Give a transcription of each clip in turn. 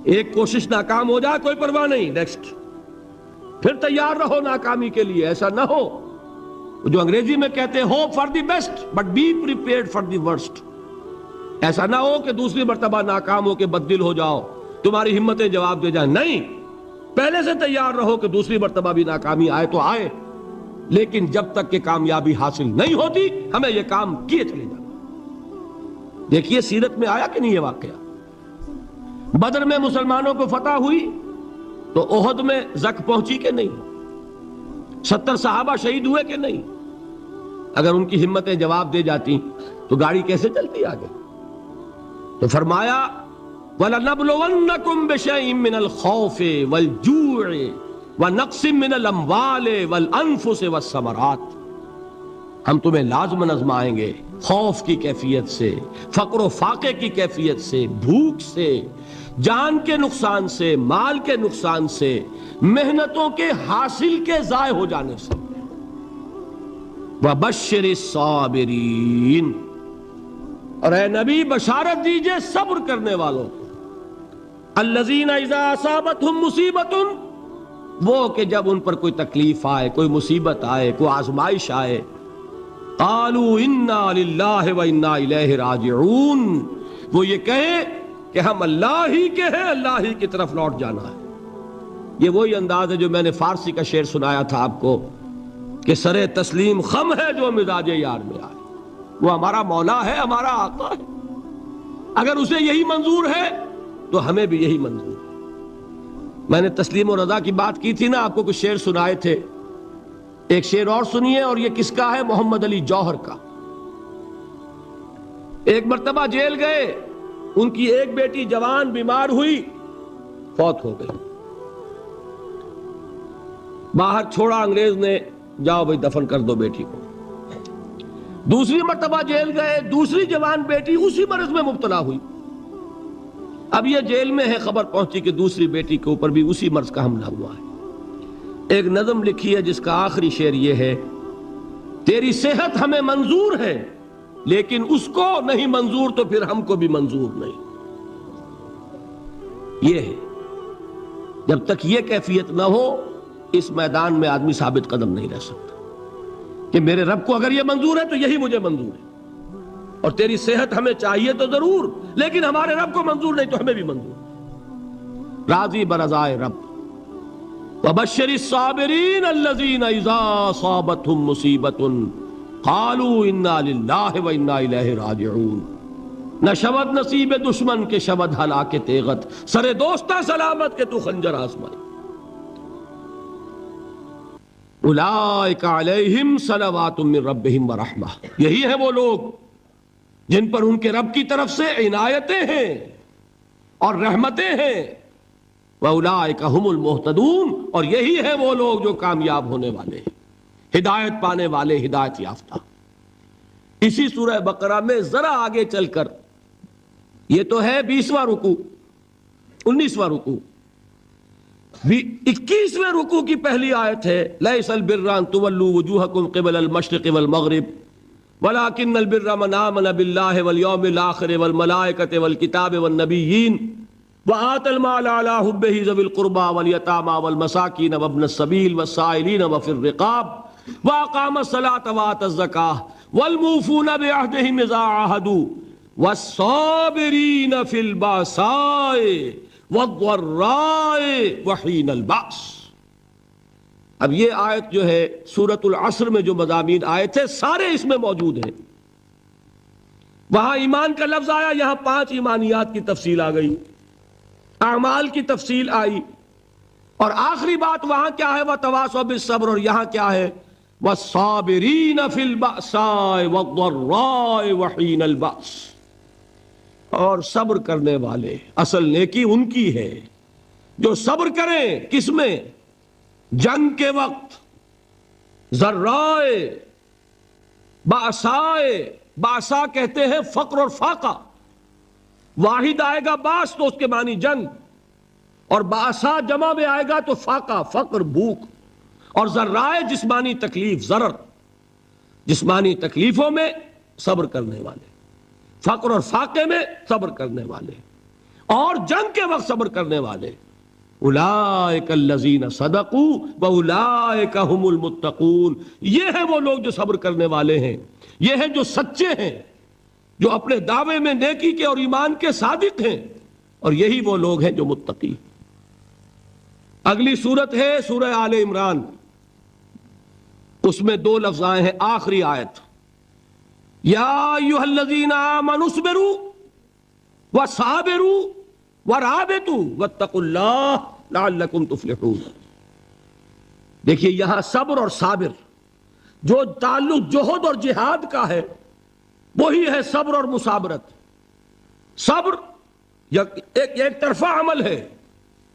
ایک کوشش ناکام ہو جائے کوئی پرواہ نہیں، نیکسٹ، پھر تیار رہو ناکامی کے لیے. ایسا نہ ہو جو انگریزی میں کہتے ہیں hope for the best but be prepared for the worst. ایسا نہ ہو کہ دوسری مرتبہ ناکام ہو کے بددل ہو جاؤ، تمہاری ہمتیں جواب دے جائیں. نہیں، پہلے سے تیار رہو کہ دوسری مرتبہ بھی ناکامی آئے تو آئے، لیکن جب تک کہ کامیابی حاصل نہیں ہوتی ہمیں یہ کام کیے چلے جانا. دیکھیے سیرت میں آیا کہ نہیں یہ واقعہ؟ بدر میں مسلمانوں کو فتح ہوئی تو احد میں زک پہنچی کہ نہیں؟ 70 صحابہ شہید ہوئے کہ نہیں؟ اگر ان کی ہمتیں جواب دے جاتی تو گاڑی کیسے چلتی آگے؟ تو فرمایا وَلَنَبْلُوَنَّكُمْ بِشَيْءٍ مِّنَ الْخَوْفِ وَالْجُوعِ وَنَقْصٍ مِّنَ الْأَمْوَالِ وَالْأَنفُسِ وَالثَّمَرَاتِ. ہم تمہیں لازماً آزمائیں گے، خوف کی کیفیت سے، فقر و فاقے کی کیفیت سے، بھوک سے، جان کے نقصان سے، مال کے نقصان سے، محنتوں کے حاصل کے ضائع ہو جانے سے. وَبَشِّرِ الصَّابِرِينَ، اور اے نبی بشارت دیجئے صبر کرنے والوں کو. الَّذِينَ إِذَا أَصَابَتْهُمْ مُصِيبَةٌ، وہ کہ جب ان پر کوئی تکلیف آئے، کوئی مصیبت آئے، کوئی آزمائش آئے، قالوا انا للہ و انا الیہ راجعون، وہ یہ کہیں کہ ہم اللہ ہی کے ہیں، اللہ ہی کی طرف لوٹ جانا ہے. یہ وہی انداز ہے جو میں نے فارسی کا شعر سنایا تھا آپ کو کہ سرے تسلیم خم ہے جو مزاج یار میں آئے. وہ ہمارا مولا ہے، ہمارا آقا ہے، اگر اسے یہی منظور ہے تو ہمیں بھی یہی منظور ہے. میں نے تسلیم و رضا کی بات کی تھی نا، آپ کو کچھ شعر سنائے تھے. ایک شعر اور سنیے، اور یہ کس کا ہے؟ محمد علی جوہر کا. ایک مرتبہ جیل گئے، ان کی ایک بیٹی جوان بیمار ہوئی، فوت ہو گئی. باہر چھوڑا انگریز نے، جاؤ بھائی دفن کر دو بیٹی کو. دوسری مرتبہ جیل گئے، دوسری جوان بیٹی اسی مرض میں مبتلا ہوئی. اب یہ جیل میں ہے، خبر پہنچی کہ دوسری بیٹی کے اوپر بھی اسی مرض کا حملہ ہوا ہے. ایک نظم لکھی ہے جس کا آخری شعر یہ ہے: تیری صحت ہمیں منظور ہے لیکن اس کو نہیں منظور تو پھر ہم کو بھی منظور نہیں. یہ ہے، جب تک یہ کیفیت نہ ہو اس میدان میں آدمی ثابت قدم نہیں رہ سکتا کہ میرے رب کو اگر یہ منظور ہے تو یہی مجھے منظور ہے، اور تیری صحت ہمیں چاہیے تو ضرور، لیکن ہمارے رب کو منظور نہیں تو ہمیں بھی منظور. راضی برضائے رب. وَبَشِّرِ الصَّابِرِينَ الَّذِينَ إِذَا أَصَابَتْهُمْ مُصِيبَةٌ قَالُوا إِنَّا لِلَّهِ وَإِنَّا إِلَيْهِ رَاجِعُونَ. نہ شود نصیب دشمن کے شود ہلاک تیغت، سر دوستہ سلامت کے تو خنجر آزمائی. اولئک علیہم صلوات من ربہم ورحمہ، یہی ہے وہ لوگ جن پر ان کے رب کی طرف سے عنایتیں ہیں اور رحمتیں ہیں. وَأُولَئِكَ هُمُ الْمُهْتَدُونَ، اور یہی ہے وہ لوگ جو کامیاب ہونے والے ہیں، ہدایت پانے والے، ہدایت یافتہ. اسی سورہ بقرہ میں ذرا آگے چل کر، یہ تو ہے 20واں رکوع، 19واں رکوع، 21ویں رکوع کی پہلی آیت ہے: لَيْسَ الْبِرَّ أَن تُوَلُّوا وُجُوهَكُمْ قِبَلَ الْمَشْرِقِ وَالْمَغْرِبِ وَلَكِنَّ الْبِرَّ مَنْ آمَنَ بِاللَّهِ وَالْيَوْمِ الْآخِرِ وَالْمَلَائِكَةِ وَالْكِتَابِ وَالنَّبِيِّينَ وَآتَى المال على حبه ذوي القربى واليتامى والمساكين وابن السبيل والسائلين وفي الرقاب وأقام الصلاة وآتى الزكاة والموفون بعهدهم إذا عاهدوا والصابرين في البأساء والضراء وحين البأس. اب یہ آیت جو ہے سورۃ العصر میں جو مضامین آئے تھے سارے اس میں موجود ہیں. وہاں ایمان کا لفظ آیا، یہاں 5 ایمانیات کی تفصیل آ گئی، اعمال کی تفصیل آئی، اور آخری بات وہاں کیا ہے؟ وَتَوَاصَوْا بِالصَّبْرِ، اور یہاں کیا ہے؟ وَالصَّابِرِينَ فِي الْبَأْسَاءِ وَالضَّرَّاءِ وَحِينَ الْبَأْسِ، اور صبر کرنے والے. اصل نیکی ان کی ہے جو صبر کریں. کس میں؟ جنگ کے وقت. ذرائے، بأسائے، بأسا کہتے ہیں فقر اور فاقہ. واحد آئے گا باس تو اس کے معنی جنگ، اور بأسا جمع میں آئے گا تو فاقہ، فقر، بھوک. اور ذرائے جسمانی تکلیف، ضرر، جسمانی تکلیفوں میں صبر کرنے والے، فقر اور فاقے میں صبر کرنے والے. اور جنگ کے وقت صبر کرنے والے، اولئک الذین صدقوا واولئک هم المتقون، یہ ہیں وہ لوگ جو صبر کرنے والے ہیں، یہ ہیں جو سچے ہیں، جو اپنے دعوے میں نیکی کے اور ایمان کے صادق ہیں، اور یہی وہ لوگ ہیں جو متقی۔ اگلی صورت ہے سورہ آل عمران، اس میں 2 لفظ آئے ہیں، آخری آیت، یا ایھا الذین آمنوا اصبروا وصابروا ورابطوا واتقوا اللہ لعلکم تفلحون۔ دیکھیے یہاں صبر اور صابر جو تعلق جہد اور جہاد کا ہے وہی ہے صبر اور مصابرت۔ صبر ایک طرفہ عمل ہے،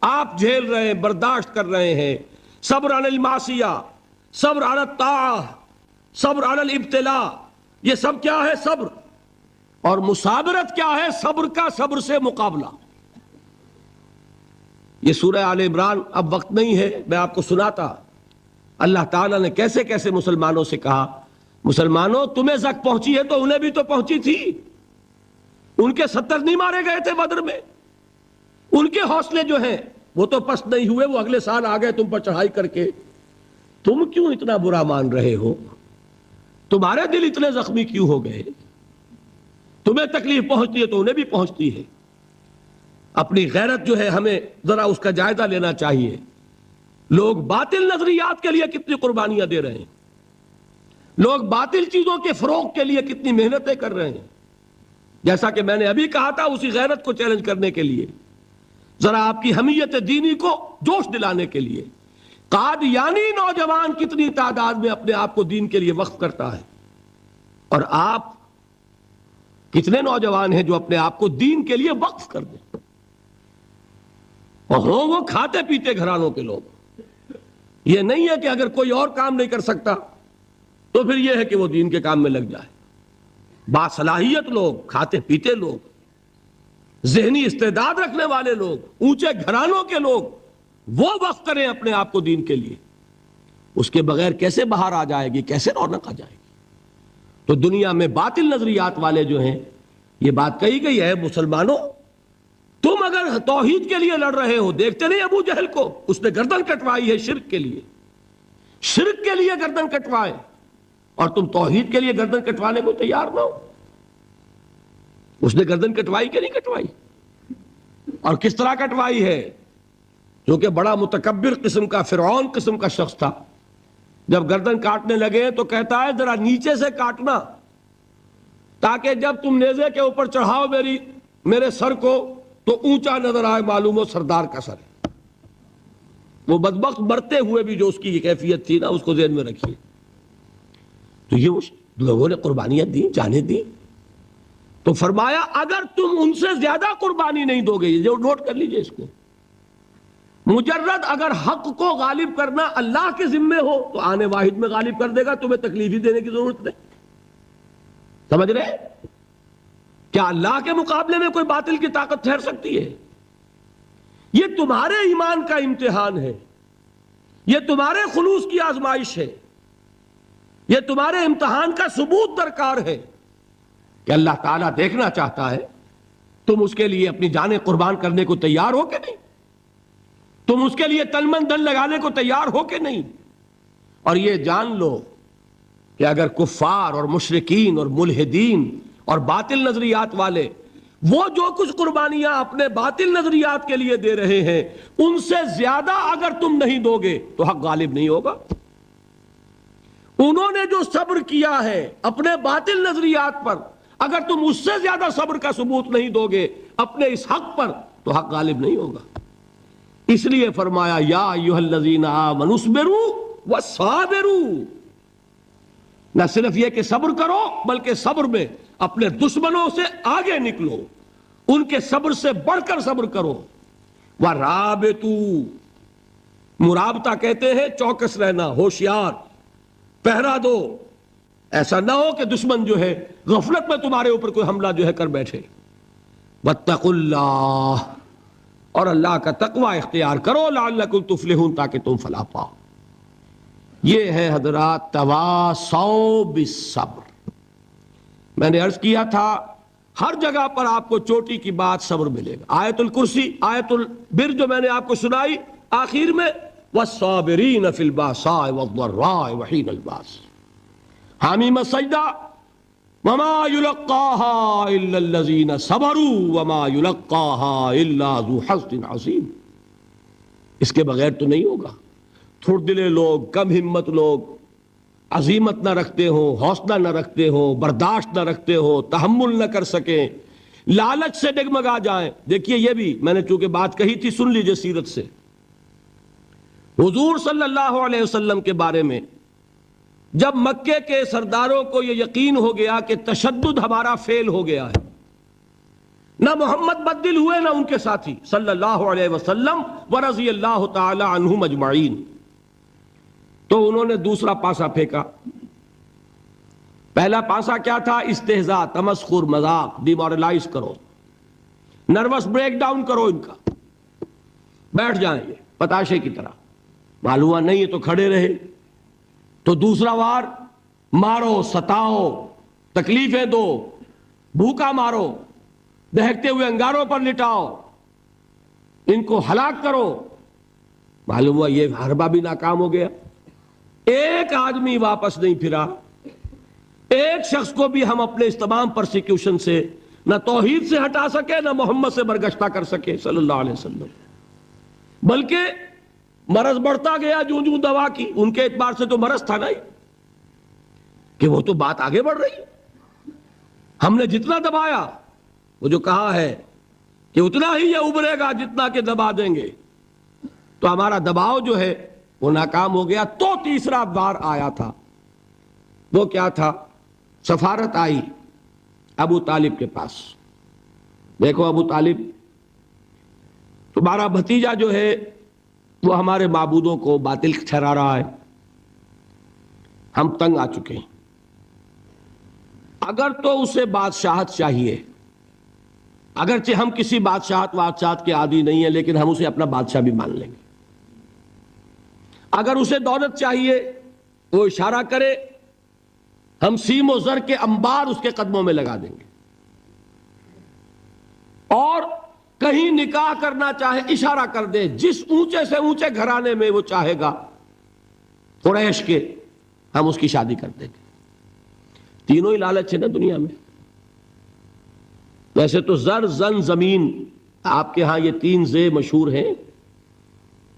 آپ جھیل رہے ہیں، برداشت کر رہے ہیں، صبر علی المعصیہ، صبر علی الطاعہ، صبر علی الابتلاء، یہ سب کیا ہے؟ صبر۔ اور مصابرت کیا ہے؟ صبر کا صبر سے مقابلہ۔ یہ سورہ آل عمران، اب وقت نہیں ہے میں آپ کو سناتا اللہ تعالیٰ نے کیسے کیسے مسلمانوں سے کہا، مسلمانوں تمہیں زک پہنچی ہے تو انہیں بھی تو پہنچی تھی، ان کے 70 نہیں مارے گئے تھے بدر میں، ان کے حوصلے جو ہیں وہ تو پست نہیں ہوئے، وہ اگلے سال آ گئے تم پر چڑھائی کر کے، تم کیوں اتنا برا مان رہے ہو؟ تمہارے دل اتنے زخمی کیوں ہو گئے؟ تمہیں تکلیف پہنچتی ہے تو انہیں بھی پہنچتی ہے۔ اپنی غیرت جو ہے ہمیں ذرا اس کا جائزہ لینا چاہیے۔ لوگ باطل نظریات کے لیے کتنی قربانیاں دے رہے ہیں، لوگ باطل چیزوں کے فروغ کے لیے کتنی محنتیں کر رہے ہیں۔ جیسا کہ میں نے ابھی کہا تھا، اسی غیرت کو چیلنج کرنے کے لیے، ذرا آپ کی حمیت دینی کو جوش دلانے کے لیے، قادیانی نوجوان کتنی تعداد میں اپنے آپ کو دین کے لیے وقف کرتا ہے، اور آپ کتنے نوجوان ہیں جو اپنے آپ کو دین کے لیے وقف کر دیں، اور ہوں وہ کھاتے پیتے گھرانوں کے لوگ۔ یہ نہیں ہے کہ اگر کوئی اور کام نہیں کر سکتا تو پھر یہ ہے کہ وہ دین کے کام میں لگ جائے۔ باصلاحیت لوگ، کھاتے پیتے لوگ، ذہنی استعداد رکھنے والے لوگ، اونچے گھرانوں کے لوگ، وہ وقف کریں اپنے آپ کو دین کے لیے۔ اس کے بغیر کیسے باہر آ جائے گی، کیسے رونق آ جائے گی؟ تو دنیا میں باطل نظریات والے جو ہیں، یہ بات کہی گئی ہے، مسلمانوں تم اگر توحید کے لیے لڑ رہے ہو، دیکھتے نہیں ابو جہل کو، اس نے گردن کٹوائی ہے شرک کے لیے، شرک کے لیے گردن کٹوائے، اور تم توحید کے لیے گردن کٹوانے کو تیار نہ ہو۔ اس نے گردن کٹوائی کہ نہیں کٹوائی؟ اور کس طرح کٹوائی ہے؟ جو کہ بڑا متکبر قسم کا، فرعون قسم کا شخص تھا، جب گردن کاٹنے لگے تو کہتا ہے ذرا نیچے سے کاٹنا، تاکہ جب تم نیزے کے اوپر چڑھاؤ میرے سر کو تو اونچا نظر آئے، معلوم ہو سردار کا سر ہے۔ وہ بدبخت مرتے ہوئے بھی جو اس کی کیفیت تھی نا، اس کو ذہن میں رکھیے۔ تو یہ اس لوگوں نے قربانیاں دی، جانیں دی، تو فرمایا اگر تم ان سے زیادہ قربانی نہیں دو گے، جو نوٹ کر لیجئے اس کو، مجرد اگر حق کو غالب کرنا اللہ کے ذمے ہو تو آنے واحد میں غالب کر دے گا، تمہیں تکلیف ہی دینے کی ضرورت نہیں۔ سمجھ رہے؟ کیا اللہ کے مقابلے میں کوئی باطل کی طاقت ٹھہر سکتی ہے؟ یہ تمہارے ایمان کا امتحان ہے، یہ تمہارے خلوص کی آزمائش ہے، یہ تمہارے امتحان کا ثبوت درکار ہے کہ اللہ تعالیٰ دیکھنا چاہتا ہے تم اس کے لیے اپنی جانیں قربان کرنے کو تیار ہو کہ نہیں، تم اس کے لیے تن من دھن لگانے کو تیار ہو کہ نہیں۔ اور یہ جان لو کہ اگر کفار اور مشرکین اور ملحدین اور باطل نظریات والے وہ جو کچھ قربانیاں اپنے باطل نظریات کے لیے دے رہے ہیں، ان سے زیادہ اگر تم نہیں دو گے تو حق غالب نہیں ہوگا۔ انہوں نے جو صبر کیا ہے اپنے باطل نظریات پر، اگر تم اس سے زیادہ صبر کا ثبوت نہیں دو گے اپنے اس حق پر تو حق غالب نہیں ہوگا۔ اس لیے فرمایا یا ایھا الذین آمنوا اصبروا وصابروا، نہ صرف یہ کہ صبر کرو بلکہ صبر میں اپنے دشمنوں سے آگے نکلو، ان کے صبر سے بڑھ کر صبر کرو۔ ورابطوا، مرابطہ کہتے ہیں چوکس رہنا، ہوشیار، پہرا دو، ایسا نہ ہو کہ دشمن جو ہے غفلت میں تمہارے اوپر کوئی حملہ جو ہے کر بیٹھے۔ واتقوا اللہ، اور اللہ کا تقوی اختیار کرو، لعلکم تفلحون، تاکہ تم فلاح پاؤ۔ یہ ہے حضرات تواصوا بالصبر۔ میں نے عرض کیا تھا ہر جگہ پر آپ کو چوٹی کی بات صبر ملے گا. آیت الکرسی، آیت البر جو میں نے آپ کو سنائی آخر میں، والصابرین فی الباساء والضراء وحین الباس. حامیم السجدہ، وما یلقاها الا الذین صبروا وما یلقاها الا ذو حظ عظیم. اس کے بغیر تو نہیں ہوگا. تھوڑ دلے لوگ، کم ہمت لوگ، عزیمت نہ رکھتے ہو، حوصلہ نہ رکھتے ہو، برداشت نہ رکھتے ہو، تحمل نہ کر سکیں، لالچ سے ڈگمگا جائیں. دیکھیے یہ بھی میں نے چونکہ بات کہی تھی، سن لیجئے سیرت سے. حضور صلی اللہ علیہ وسلم کے بارے میں جب مکے کے سرداروں کو یہ یقین ہو گیا کہ تشدد ہمارا فیل ہو گیا ہے، نہ محمد بدل ہوئے نہ ان کے ساتھی صلی اللہ علیہ وسلم ورضی اللہ تعالی عنہم اجمعین، تو انہوں نے دوسرا پاسا پھینکا. پہلا پاسا کیا تھا؟ استہزاء، تمسخر، مذاق، ڈیمورلائز کرو، نروس بریک ڈاؤن کرو، ان کا بیٹھ جائیں یہ پتاشے کی طرح. معلوم ہوا نہیں ہے تو کھڑے رہے. تو دوسرا وار، مارو، ستاؤ، تکلیفیں دو، بھوکا مارو، دہکتے ہوئے انگاروں پر لٹاؤ، ان کو ہلاک کرو. معلوم ہوا یہ حربہ بھی ناکام ہو گیا. ایک آدمی واپس نہیں پھرا. ایک شخص کو بھی ہم اپنے اس تمام پرسیکیوشن سے نہ توحید سے ہٹا سکے، نہ محمد سے برگشتہ کر سکے صلی اللہ علیہ وسلم. بلکہ مرض بڑھتا گیا جوں جوں دوا کی. ان کے اعتبار سے تو مرض تھا نہیں کہ وہ تو بات آگے بڑھ رہی. ہم نے جتنا دبایا، وہ جو کہا ہے کہ اتنا ہی یہ ابھرے گا جتنا کہ دبا دیں گے، تو ہمارا دباؤ جو ہے وہ ناکام ہو گیا. تو تیسرا بار آیا تھا. وہ کیا تھا؟ سفارت آئی ابو طالب کے پاس. دیکھو ابو طالب، تمہارا بھتیجا جو ہے وہ ہمارے معبودوں کو باطل ٹھہرا رہا ہے. ہم تنگ آ چکے ہیں. اگر تو اسے بادشاہت چاہیے، اگرچہ ہم کسی بادشاہت کے عادی نہیں ہیں، لیکن ہم اسے اپنا بادشاہ بھی مان لیں گے. اگر اسے دولت چاہیے، وہ اشارہ کرے، ہم سیم و زر کے انبار اس کے قدموں میں لگا دیں گے. اور کہیں نکاح کرنا چاہے اشارہ کر دے، جس اونچے سے اونچے گھرانے میں وہ چاہے گا قریش کے، ہم اس کی شادی کر دیں گے. تینوں ہی لالچ ہے نا دنیا میں. ویسے تو زر، زن، زمین، آپ کے ہاں یہ تین زے مشہور ہیں.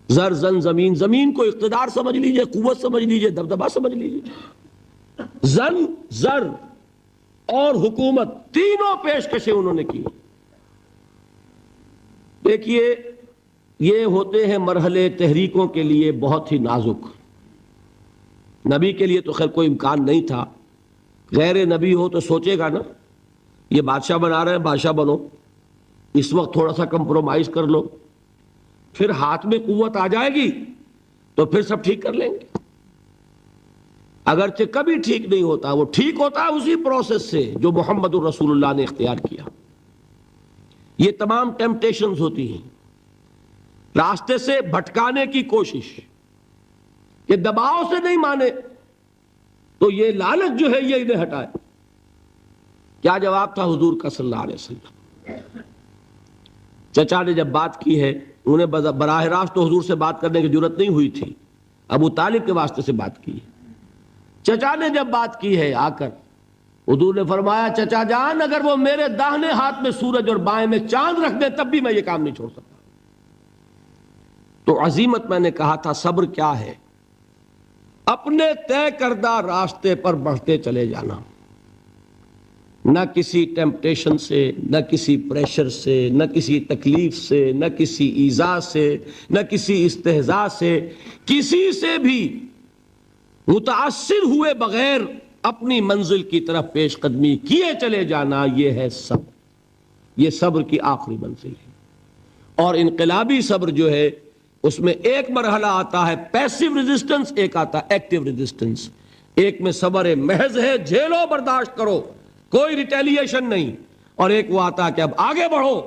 زر، زن، زمین. زمین کو اقتدار سمجھ لیجئے، قوت سمجھ لیجئے، دبدبا سمجھ لیجئے. زن، زر اور حکومت، تینوں پیشکشیں انہوں نے کی. دیکھیے یہ ہوتے ہیں مرحلے تحریکوں کے لیے بہت ہی نازک. نبی کے لیے تو خیر کوئی امکان نہیں تھا. غیر نبی ہو تو سوچے گا نا، یہ بادشاہ بنا رہے ہیں، بادشاہ بنو، اس وقت تھوڑا سا کمپرومائز کر لو، پھر ہاتھ میں قوت آ جائے گی تو پھر سب ٹھیک کر لیں گے. اگرچہ کبھی ٹھیک نہیں ہوتا، وہ ٹھیک ہوتا ہے اسی پروسیس سے جو محمد الرسول اللہ نے اختیار کیا. یہ تمام ٹیمپٹیشنز ہوتی ہیں، راستے سے بھٹکانے کی کوشش، کہ دباؤ سے نہیں مانے تو یہ لالچ جو ہے یہ انہیں ہٹائے. کیا جواب تھا حضور کا صلی اللہ علیہ وسلم؟ چچا نے جب بات کی ہے، انہیں براہ راست تو حضور سے بات کرنے کی ضرورت نہیں ہوئی تھی، ابو طالب کے واسطے سے بات کی. چچا نے جب بات کی ہے آ کر، حضور نے فرمایا چچا جان اگر وہ میرے داہنے ہاتھ میں سورج اور بائیں میں چاند رکھ دیں تب بھی میں یہ کام نہیں چھوڑ سکتا. تو عزیمت میں نے کہا تھا صبر کیا ہے؟ اپنے طے کردہ راستے پر بڑھتے چلے جانا، نہ کسی ٹیمپٹیشن سے، نہ کسی پریشر سے، نہ کسی تکلیف سے، نہ کسی ایذا سے، نہ کسی استہزاء سے، کسی سے بھی متاثر ہوئے بغیر اپنی منزل کی طرف پیش قدمی کیے چلے جانا. یہ ہے صبر. یہ صبر کی آخری منزل ہے. اور انقلابی صبر جو ہے اس میں ایک مرحلہ آتا ہے پیسیو ریزسٹنس، ایک آتا ہے ایکٹیو ریزسٹنس. ایک میں صبر محض ہے، جھیلو، برداشت کرو، کوئی ریٹیلیشن نہیں. اور ایک وہ آتا ہے کہ اب آگے بڑھو.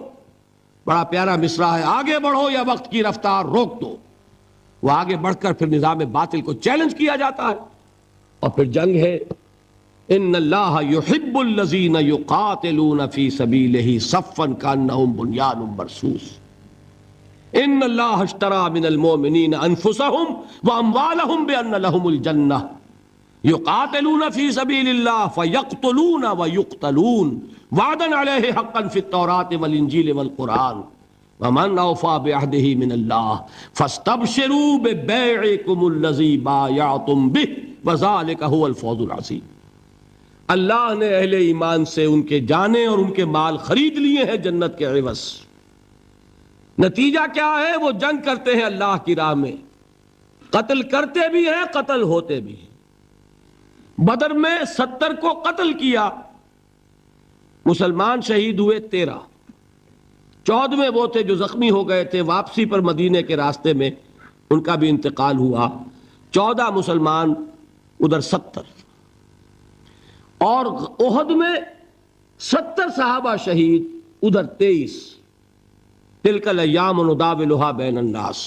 بڑا پیارا مصرع ہے، آگے بڑھو یا وقت کی رفتار روک دو. وہ آگے بڑھ کر پھر نظام باطل کو چیلنج کیا جاتا ہے، اور پھر جنگ ہے. ان اللہ یحب الذین یقاتلون فی سبیلہ صفا کانہم بنیان مرصوص ان اللہ اشتری من المؤمنین انفسہم واموالہم بان لہم الجنہ یقاتلون فی سبیل اللہ فیقتلون ویقتلون وعدا علیہ حقا فی التوراۃ والانجیل والقرآن ومن اوفی بعہدہ من اللہ فاستبشروا ببیعکم الذی بایعتم بہ وذلک هو الفوز العظیم۔ اللہ نے اہل ایمان سے ان کے جانیں اور ان کے مال خرید لیے ہیں جنت کے عوض۔ نتیجہ کیا ہے؟ وہ جنگ کرتے ہیں اللہ کی راہ میں، قتل کرتے بھی ہیں، قتل ہوتے بھی ہیں۔ بدر میں 70 کو قتل کیا، مسلمان شہید ہوئے 13، 14 وہ تھے جو زخمی ہو گئے تھے، واپسی پر مدینے کے راستے میں ان کا بھی انتقال ہوا، 14 مسلمان ادھر 70، اور احد میں 70 صحابہ شہید ادھر 23۔ تلک الایام نداولها بین الناس،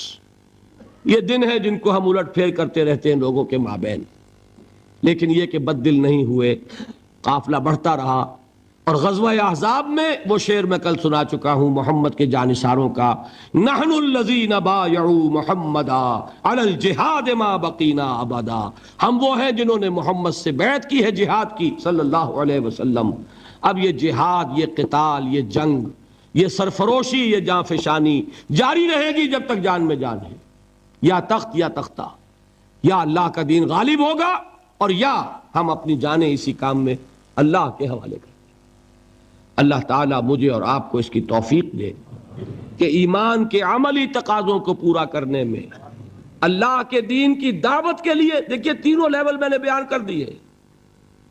یہ دن ہے جن کو ہم الٹ پھیر کرتے رہتے ہیں لوگوں کے مابین، لیکن یہ کہ بد دل نہیں ہوئے، قافلہ بڑھتا رہا۔ اور غزوہ احزاب میں وہ شعر میں کل سنا چکا ہوں محمد کے جانثاروں کا، نحن الذین بایعوا محمدا علی الجہاد ما بقینا ابدا، ہم وہ ہیں جنہوں نے محمد سے بیعت کی ہے جہاد کی صلی اللہ علیہ وسلم۔ اب یہ جہاد، یہ قتال، یہ جنگ، یہ سرفروشی، یہ جاں فشانی جاری رہے گی جب تک جان میں جان ہے، یا تخت یا تختہ، یا اللہ کا دین غالب ہوگا اور یا ہم اپنی جانیں اسی کام میں اللہ کے حوالے کریں۔ اللہ تعالیٰ مجھے اور آپ کو اس کی توفیق دے کہ ایمان کے عملی تقاضوں کو پورا کرنے میں، اللہ کے دین کی دعوت کے لیے، دیکھیے تینوں لیول میں نے بیان کر دیے۔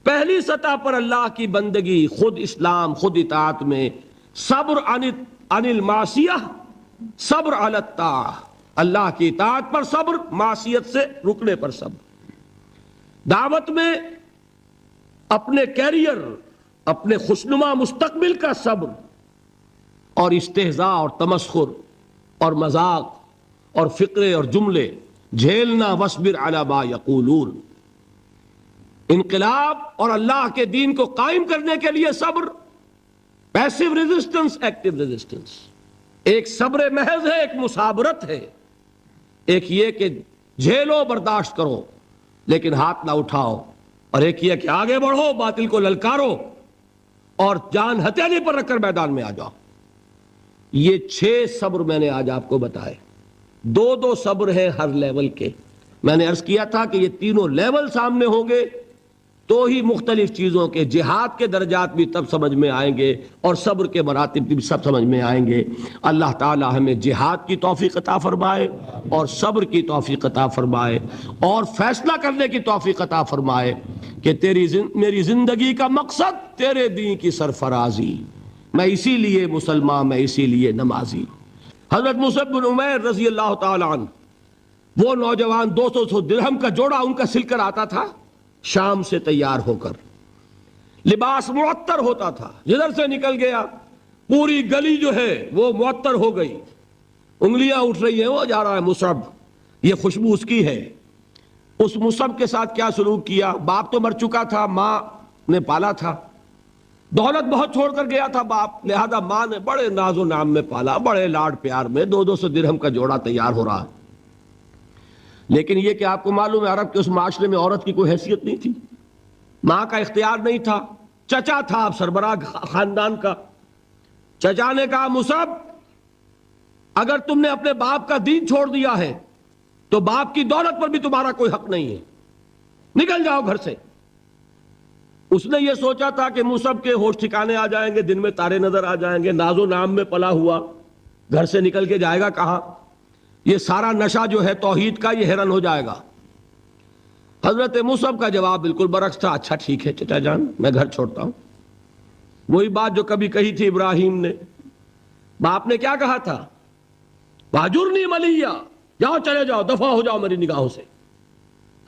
پہلی سطح پر اللہ کی بندگی، خود اسلام، خود اطاعت میں صبر عن المعصیہ، صبر علی الطاعہ، اللہ کی اطاعت پر صبر، معصیت سے رکنے پر صبر۔ دعوت میں اپنے کیریئر، اپنے خوشنما مستقبل کا صبر، اور استہزاء اور تمسخر اور مذاق اور فقرے اور جملے جھیلنا، وصبر علی ما یقولون۔ انقلاب اور اللہ کے دین کو قائم کرنے کے لیے صبر، پیسو ریزسٹنس، ایکٹیو ریزسٹنس۔ ایک صبر محض ہے، ایک مصابرت ہے، ایک یہ کہ جھیلو، برداشت کرو لیکن ہاتھ نہ اٹھاؤ، اور ایک یہ کہ آگے بڑھو، باطل کو للکارو اور جان ہتھیلی پر رکھ کر میدان میں آ جاؤ۔ یہ 6 صبر میں نے آج آپ کو بتائے، 2 صبر ہیں ہر لیول کے۔ میں نے عرض کیا تھا کہ یہ تینوں لیول سامنے ہوں گے تو ہی مختلف چیزوں کے، جہاد کے درجات بھی تب سمجھ میں آئیں گے اور صبر کے مراتب بھی سب سمجھ میں آئیں گے۔ اللہ تعالی ہمیں جہاد کی توفیق عطا فرمائے اور صبر کی توفیق عطا فرمائے اور فیصلہ کرنے کی توفیق عطا فرمائے کہ میری زندگی کا مقصد تیرے دین کی سرفرازی، میں اسی لیے مسلمان، میں اسی لیے نمازی۔ حضرت مصعب بن عمیر رضی اللہ تعالی عنہ، وہ نوجوان 200 درہم کا جوڑا ان کا سل کر آتا تھا شام سے تیار ہو کر، لباس معطر ہوتا تھا، جدھر سے نکل گیا پوری گلی جو ہے وہ معطر ہو گئی، انگلیاں اٹھ رہی ہیں، وہ جا رہا ہے مصعب، یہ خوشبو اس کی ہے۔ اس مصعب کے ساتھ کیا سلوک کیا؟ باپ تو مر چکا تھا، ماں نے پالا تھا، دولت بہت چھوڑ کر گیا تھا باپ، لہذا ماں نے بڑے ناز و نام میں پالا، بڑے لاڈ پیار میں، 200 درہم کا جوڑا تیار ہو رہا۔ لیکن یہ کہ آپ کو معلوم ہے عرب کے اس معاشرے میں عورت کی کوئی حیثیت نہیں تھی، ماں کا اختیار نہیں تھا، چچا تھا اب سربراہ خاندان کا۔ چچا نے کہا مصعب اگر تم نے اپنے باپ کا دین چھوڑ دیا ہے تو باپ کی دولت پر بھی تمہارا کوئی حق نہیں ہے، نکل جاؤ گھر سے۔ اس نے یہ سوچا تھا کہ مصعب کے ہوش ٹھکانے آ جائیں گے، دن میں تارے نظر آ جائیں گے، ناز و نام میں پلا ہوا، گھر سے نکل کے جائے گا کہاں؟ یہ سارا نشہ جو ہے توحید کا یہ حیران ہو جائے گا۔ حضرت مصعب کا جواب بالکل برعکس تھا، اچھا ٹھیک ہے چچا جان، میں گھر چھوڑتا ہوں۔ وہی بات جو کبھی کہی تھی ابراہیم نے، باپ نے کیا کہا تھا؟ واجرنی ملیہ، جاؤ چلے جاؤ، دفع ہو جاؤ میری نگاہوں سے۔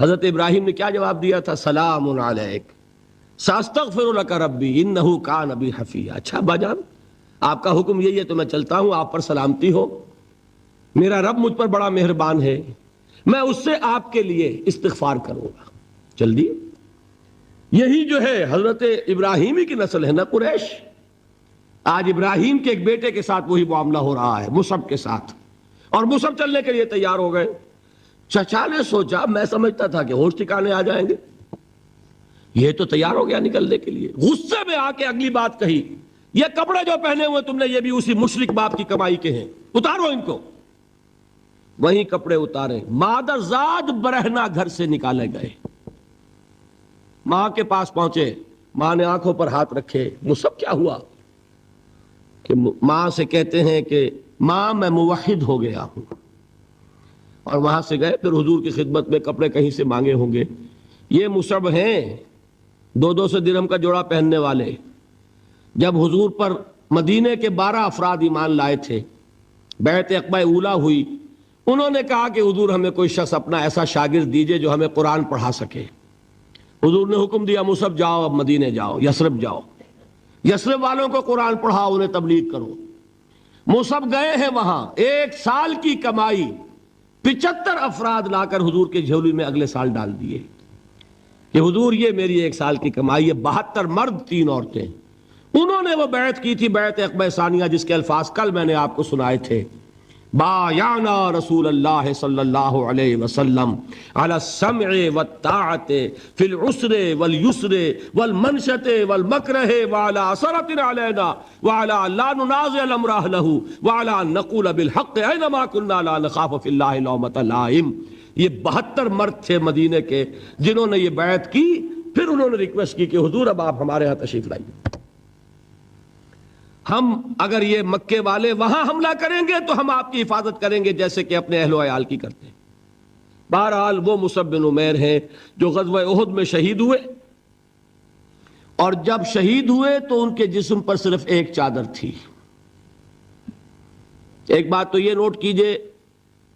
حضرت ابراہیم نے کیا جواب دیا تھا؟ سلام علیک ساستغفر لک ربی انہ کان بی حفیہ۔ اچھا ابا جان، آپ کا حکم یہی ہے تو میں چلتا ہوں، آپ پر سلامتی ہو، میرا رب مجھ پر بڑا مہربان ہے، میں اس سے آپ کے لیے استغفار کروں گا۔ چل دی یہی جو ہے حضرت ابراہیمی کی نسل ہے نا قریش. آج ابراہیم کے ایک بیٹے کے ساتھ وہی معاملہ ہو رہا ہے مصعب کے ساتھ, اور مصعب چلنے کے لیے تیار ہو گئے. چچا نے سوچا, میں سمجھتا تھا کہ ہوش ٹھکانے آ جائیں گے, یہ تو تیار ہو گیا نکلنے کے لیے. غصے میں آ کے اگلی بات کہی, یہ کپڑے جو پہنے ہوئے تم نے یہ بھی اسی مشرک باپ کی کمائی کے ہیں, اتارو ان کو. وہیں کپڑے اتارے, مادر زاد برہنہ گھر سے نکالے گئے. ماں کے پاس پہنچے, ماں نے آنکھوں پر ہاتھ رکھے. مصعب کیا ہوا؟ کہ ماں سے کہتے ہیں کہ ماں میں موحد ہو گیا ہوں. اور وہاں سے گئے, پھر حضور کی خدمت میں کپڑے کہیں سے مانگے ہوں گے. یہ مصعب ہیں 200 درہم کا جوڑا پہننے والے. جب حضور پر مدینے کے 12 افراد ایمان لائے تھے, بیعت عقبہ اولیٰ ہوئی, انہوں نے کہا کہ حضور ہمیں کوئی شخص اپنا ایسا شاگرد دیجئے جو ہمیں قرآن پڑھا سکے. حضور نے حکم دیا, مصعب جاؤ, اب مدینے جاؤ, یثرب جاؤ, یثرب والوں کو قرآن پڑھاؤ, انہیں تبلیغ کرو. مصعب گئے ہیں وہاں, 1 سال کی کمائی 75 افراد لا کر حضور کے جھولی میں اگلے سال ڈال دیے کہ حضور یہ میری 1 سال کی کمائی ہے. 72 مرد 3 عورتیں, انہوں نے وہ بیعت کی تھی, بیعت عقبہ ثانیہ, جس کے الفاظ کل میں نے آپ کو سنائے تھے. بایعنا رسول اللہ صلی اللہ علیہ وسلم علی السمع والطاعت فی العسر والیسر والمنشط والمکرہ وعلی اثرۃ علینا وعلی لا ننازع الامر اہلہ وعلی ان نقول بالحق اینما کنا لا نخاف فی اللہ لومۃ لائم. یہ 72 مرد تھے مدینے کے جنہوں نے یہ بیعت کی. پھر انہوں نے ریکویسٹ کی کہ حضور اب آپ ہمارے ہاں تشریف لائیے, ہم اگر یہ مکے والے وہاں حملہ کریں گے تو ہم آپ کی حفاظت کریں گے جیسے کہ اپنے اہل و عیال کی کرتے ہیں. بہرحال وہ مصعب بن عمیر ہیں جو غزوہ احد میں شہید ہوئے, اور جب شہید ہوئے تو ان کے جسم پر صرف ایک چادر تھی. ایک بات تو یہ نوٹ کیجئے,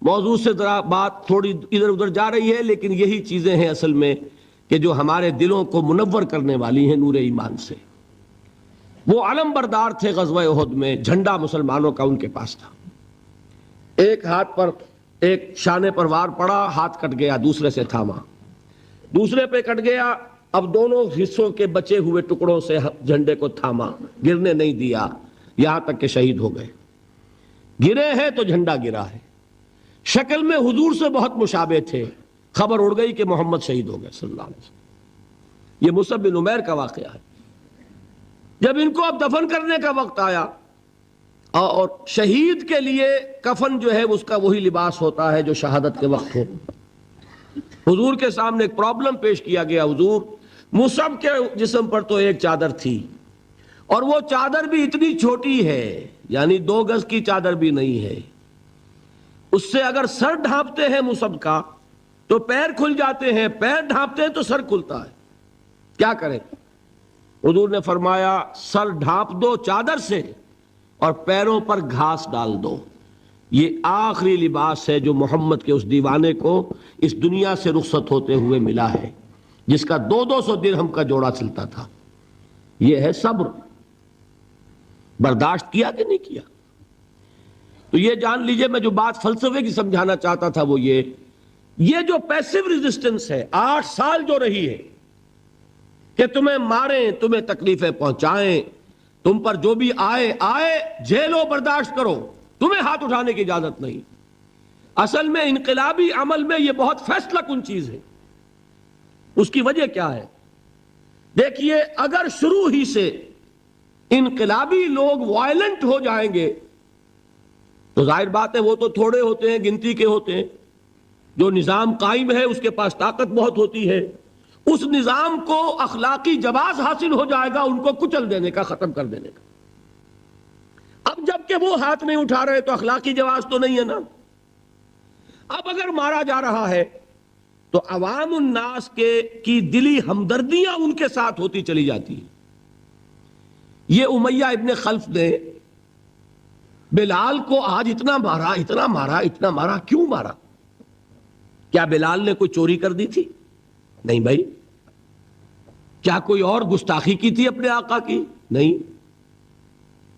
موضوع سے ذرا بات تھوڑی ادھر ادھر جا رہی ہے, لیکن یہی چیزیں ہیں اصل میں کہ جو ہمارے دلوں کو منور کرنے والی ہیں نور ایمان سے. وہ علم بردار تھے غزوہ احد میں, جھنڈا مسلمانوں کا ان کے پاس تھا. ایک ہاتھ پر ایک شانے پر وار پڑا, ہاتھ کٹ گیا, دوسرے سے تھاما, دوسرے پہ کٹ گیا, اب دونوں حصوں کے بچے ہوئے ٹکڑوں سے جھنڈے کو تھاما, گرنے نہیں دیا, یہاں تک کہ شہید ہو گئے. گرے ہیں تو جھنڈا گرا ہے. شکل میں حضور سے بہت مشابہ تھے. خبر اڑ گئی کہ محمد شہید ہو گئے صلی اللہ علیہ وسلم. یہ مصعب بن عمیر کا واقعہ ہے. جب ان کو اب دفن کرنے کا وقت آیا, اور شہید کے لیے کفن جو ہے اس کا وہی لباس ہوتا ہے جو شہادت کے وقت ہو, حضور کے سامنے ایک پرابلم پیش کیا گیا. حضور, مصعب کے جسم پر تو ایک چادر تھی, اور وہ چادر بھی اتنی چھوٹی ہے, یعنی 2 گز کی چادر بھی نہیں ہے. اس سے اگر سر ڈھانپتے ہیں مصعب کا تو پیر کھل جاتے ہیں, پیر ڈھانپتے ہیں تو سر کھلتا ہے. کیا کریں؟ حضور نے فرمایا سر ڈھانپ دو چادر سے اور پیروں پر گھاس ڈال دو. یہ آخری لباس ہے جو محمد کے اس دیوانے کو اس دنیا سے رخصت ہوتے ہوئے ملا ہے, جس کا 200 درہم کا جوڑا چلتا تھا. یہ ہے صبر. برداشت کیا کہ نہیں کیا؟ تو یہ جان لیجئے, میں جو بات فلسفے کی سمجھانا چاہتا تھا وہ یہ جو پیسیو ریزسٹنس ہے 8 سال جو رہی ہے کہ تمہیں ماریں, تمہیں تکلیفیں پہنچائیں, تم پر جو بھی آئے جھیلو, برداشت کرو, تمہیں ہاتھ اٹھانے کی اجازت نہیں. اصل میں انقلابی عمل میں یہ بہت فیصلہ کن چیز ہے. اس کی وجہ کیا ہے؟ دیکھیے, اگر شروع ہی سے انقلابی لوگ وائلنٹ ہو جائیں گے تو ظاہر بات ہے وہ تو تھوڑے ہوتے ہیں, گنتی کے ہوتے ہیں. جو نظام قائم ہے اس کے پاس طاقت بہت ہوتی ہے, اس نظام کو اخلاقی جواز حاصل ہو جائے گا ان کو کچل دینے کا, ختم کر دینے کا. اب جب کہ وہ ہاتھ نہیں اٹھا رہے تو اخلاقی جواز تو نہیں ہے نا. اب اگر مارا جا رہا ہے تو عوام الناس کی دلی ہمدردیاں ان کے ساتھ ہوتی چلی جاتی ہیں. یہ امیہ ابن خلف نے بلال کو آج اتنا مارا, اتنا مارا, اتنا مارا. کیوں مارا؟ کیا بلال نے کوئی چوری کر دی تھی؟ نہیں بھائی. کیا کوئی اور گستاخی کی تھی اپنے آقا کی؟ نہیں.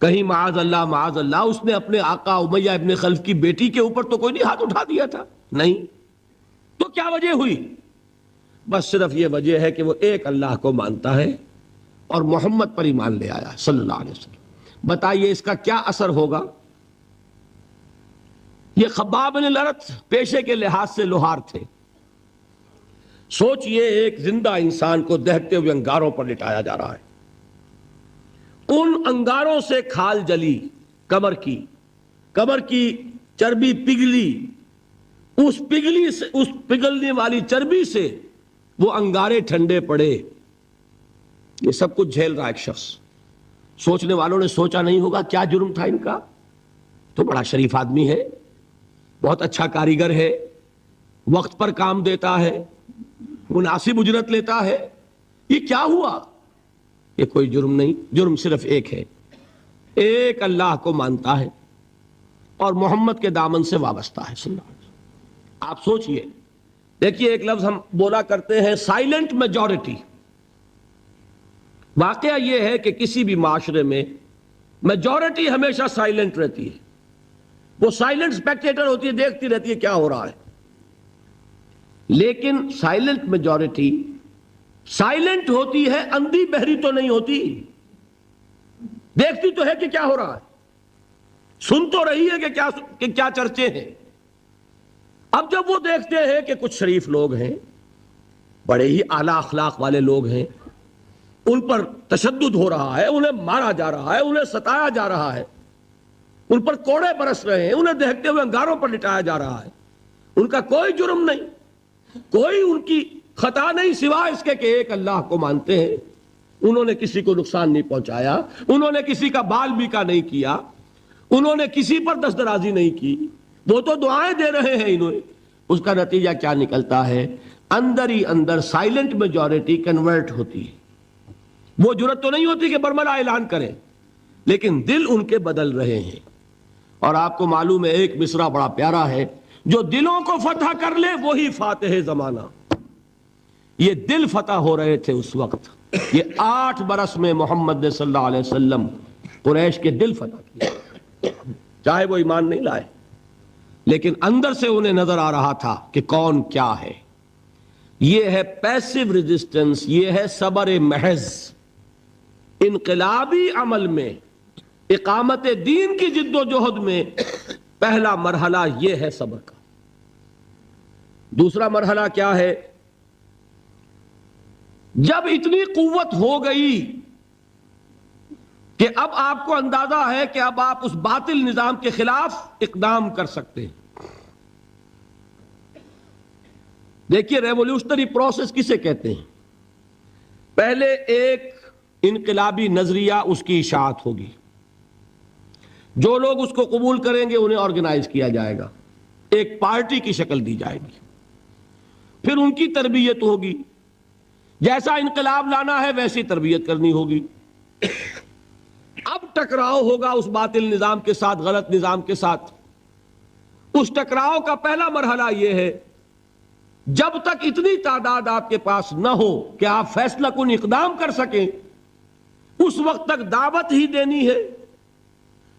کہیں معاذ اللہ اس نے اپنے آقا امیہ ابن خلف کی بیٹی کے اوپر تو کوئی نہیں ہاتھ اٹھا دیا تھا؟ نہیں. تو کیا وجہ ہوئی؟ بس صرف یہ وجہ ہے کہ وہ ایک اللہ کو مانتا ہے اور محمد پر ایمان لے آیا صلی اللہ علیہ وسلم۔ بتائیے اس کا کیا اثر ہوگا؟ یہ خباب بن الارت پیشے کے لحاظ سے لوہار تھے۔ سوچئے ایک زندہ انسان کو دہتے ہوئے انگاروں پر لٹایا جا رہا ہے، ان انگاروں سے کھال جلی، کمر کی چربی پگھلی، اس پگھلنے والی چربی سے وہ انگارے ٹھنڈے پڑے، یہ سب کچھ جھیل رہا ایک شخص۔ سوچنے والوں نے سوچا نہیں ہوگا کیا جرم تھا ان کا، تو بڑا شریف آدمی ہے، بہت اچھا کاریگر ہے، وقت پر کام دیتا ہے، مناسب اجرت لیتا ہے، یہ کیا ہوا؟ یہ کوئی جرم نہیں، جرم صرف ایک ہے، ایک اللہ کو مانتا ہے اور محمد کے دامن سے وابستہ ہے صلی اللہ علیہ وسلم۔ آپ سوچئے، دیکھیے ایک لفظ ہم بولا کرتے ہیں سائلنٹ میجورٹی۔ واقعہ یہ ہے کہ کسی بھی معاشرے میں میجورٹی ہمیشہ سائلنٹ رہتی ہے، وہ سائلنٹ اسپیکٹیٹر ہوتی ہے، دیکھتی رہتی ہے کیا ہو رہا ہے۔ لیکن سائلنٹ میجورٹی سائلنٹ ہوتی ہے، اندھی بہری تو نہیں ہوتی، دیکھتی تو ہے کہ کیا ہو رہا ہے، سن تو رہی ہے کہ کیا چرچے ہیں۔ اب جب وہ دیکھتے ہیں کہ کچھ شریف لوگ ہیں، بڑے ہی اعلیٰ اخلاق والے لوگ ہیں، ان پر تشدد ہو رہا ہے، انہیں مارا جا رہا ہے، انہیں ستایا جا رہا ہے، ان پر کوڑے برس رہے ہیں، انہیں دیکھتے ہوئے انگاروں پر لٹایا جا رہا ہے، ان کا کوئی جرم نہیں، کوئی ان کی خطا نہیں، سوائے اس کے کہ ایک اللہ کو مانتے ہیں، انہوں نے کسی کو نقصان نہیں پہنچایا، انہوں نے کسی کا بال بیکا نہیں کیا، انہوں نے کسی پر دست درازی نہیں کی، وہ تو دعائیں دے رہے ہیں انہیں۔ اس کا نتیجہ کیا نکلتا ہے؟ اندر ہی اندر سائلنٹ میجورٹی کنورٹ ہوتی ہے، وہ جرت تو نہیں ہوتی کہ برملا اعلان کریں، لیکن دل ان کے بدل رہے ہیں۔ اور آپ کو معلوم ہے ایک مصرع بڑا پیارا ہے، جو دلوں کو فتح کر لے وہی فاتح زمانہ۔ یہ دل فتح ہو رہے تھے اس وقت، یہ 8 برس میں محمد نے صلی اللہ علیہ وسلم قریش کے دل فتح کیے، چاہے وہ ایمان نہیں لائے، لیکن اندر سے انہیں نظر آ رہا تھا کہ کون کیا ہے۔ یہ ہے پیسو ریزسٹنس، یہ ہے صبر محض۔ انقلابی عمل میں، اقامت دین کی جد و جہد میں پہلا مرحلہ یہ ہے صبر کا۔ دوسرا مرحلہ کیا ہے؟ جب اتنی قوت ہو گئی کہ اب آپ کو اندازہ ہے کہ اب آپ اس باطل نظام کے خلاف اقدام کر سکتے ہیں۔ دیکھیے ریولوشنری پروسیس کسے کہتے ہیں؟ پہلے ایک انقلابی نظریہ، اس کی اشاعت ہوگی، جو لوگ اس کو قبول کریں گے انہیں آرگنائز کیا جائے گا، ایک پارٹی کی شکل دی جائے گی، پھر ان کی تربیت ہوگی، جیسا انقلاب لانا ہے ویسی تربیت کرنی ہوگی۔ اب ٹکراؤ ہوگا اس باطل نظام کے ساتھ، غلط نظام کے ساتھ۔ اس ٹکراؤ کا پہلا مرحلہ یہ ہے، جب تک اتنی تعداد آپ کے پاس نہ ہو کہ آپ فیصلہ کن اقدام کر سکیں، اس وقت تک دعوت ہی دینی ہے،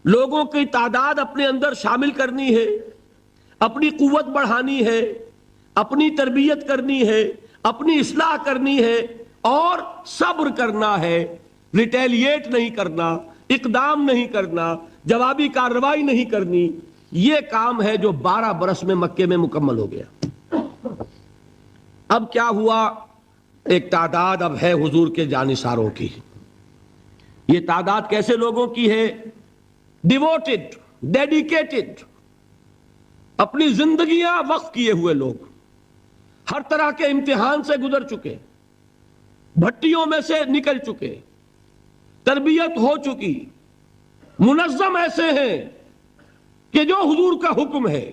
لوگوں کی تعداد اپنے اندر شامل کرنی ہے، اپنی قوت بڑھانی ہے، اپنی تربیت کرنی ہے، اپنی اصلاح کرنی ہے، اور صبر کرنا ہے، ریٹیلیٹ نہیں کرنا، اقدام نہیں کرنا، جوابی کارروائی نہیں کرنی۔ یہ کام ہے جو 12 برس میں مکے میں مکمل ہو گیا۔ اب کیا ہوا؟ ایک تعداد اب ہے حضور کے جانثاروں کی۔ یہ تعداد کیسے لوگوں کی ہے؟ ڈیووٹڈ، ڈیڈیکیٹڈ، اپنی زندگیاں وقف کیے ہوئے لوگ، ہر طرح کے امتحان سے گزر چکے، بھٹیوں میں سے نکل چکے، تربیت ہو چکی، منظم ایسے ہیں کہ جو حضور کا حکم ہے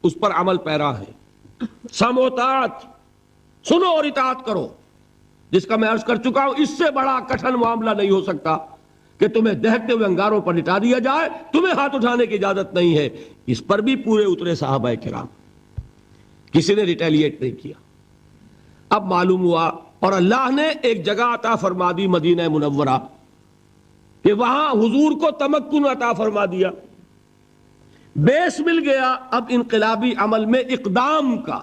اس پر عمل پیرا ہے۔ سم و طاعت، سنو اور اطاعت کرو، جس کا میں عرض کر چکا ہوں، اس سے بڑا کٹھن معاملہ نہیں ہو سکتا کہ تمہیں دہتے ہوئے انگاروں پر لٹا دیا جائے، تمہیں ہاتھ اٹھانے کی اجازت نہیں ہے۔ اس پر بھی پورے اترے صحابہ کرام، کسی نے ریٹیلیٹ نہیں کیا۔ اب معلوم ہوا، اور اللہ نے ایک جگہ عطا فرما دی مدینہ منورہ، کہ وہاں حضور کو تمکن عطا فرما دیا، بیس مل گیا اب انقلابی عمل میں اقدام کا۔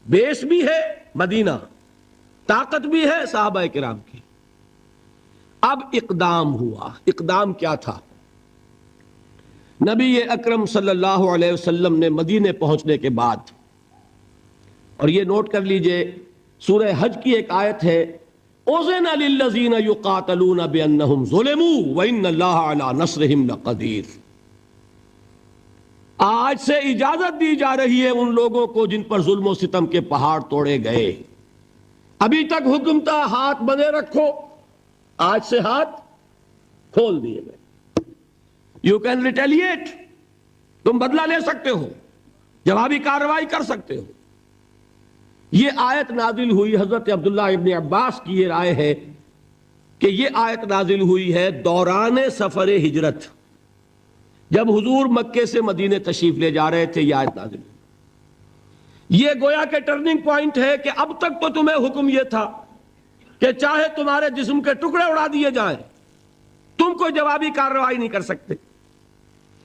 بیس بھی ہے مدینہ، طاقت بھی ہے صحابہ کرام کی۔ اب اقدام ہوا۔ اقدام کیا تھا؟ نبی اکرم صلی اللہ علیہ وسلم نے مدینے پہنچنے کے بعد، اور یہ نوٹ کر لیجئے، سورہ حج کی ایک آیت ہے، اُذِنَ لِلَّذِينَ يُقَاتَلُونَ بِأَنَّهُمْ ظُلِمُوا وَإِنَّ اللَّهَ عَلَى نَصْرِهِمْ لَقَدِيرٌ۔ آج سے اجازت دی جا رہی ہے ان لوگوں کو جن پر ظلم و ستم کے پہاڑ توڑے گئے۔ ابھی تک حکم تھا ہاتھ بندے رکھو، آج سے ہاتھ کھول دیے گئے۔ یو کین ریٹیلیٹ، تم بدلہ لے سکتے ہو، جوابی کارروائی کر سکتے ہو۔ یہ آیت نازل ہوئی، حضرت عبداللہ ابن عباس کی یہ رائے ہے کہ یہ آیت نازل ہوئی ہے دوران سفر ہجرت، جب حضور مکے سے مدینے تشریف لے جا رہے تھے، یہ آیت نازل ہوئی۔ یہ گویا کہ ٹرننگ پوائنٹ ہے کہ اب تک تو تمہیں حکم یہ تھا کہ چاہے تمہارے جسم کے ٹکڑے اڑا دیے جائیں، تم کوئی جوابی کارروائی نہیں کر سکتے۔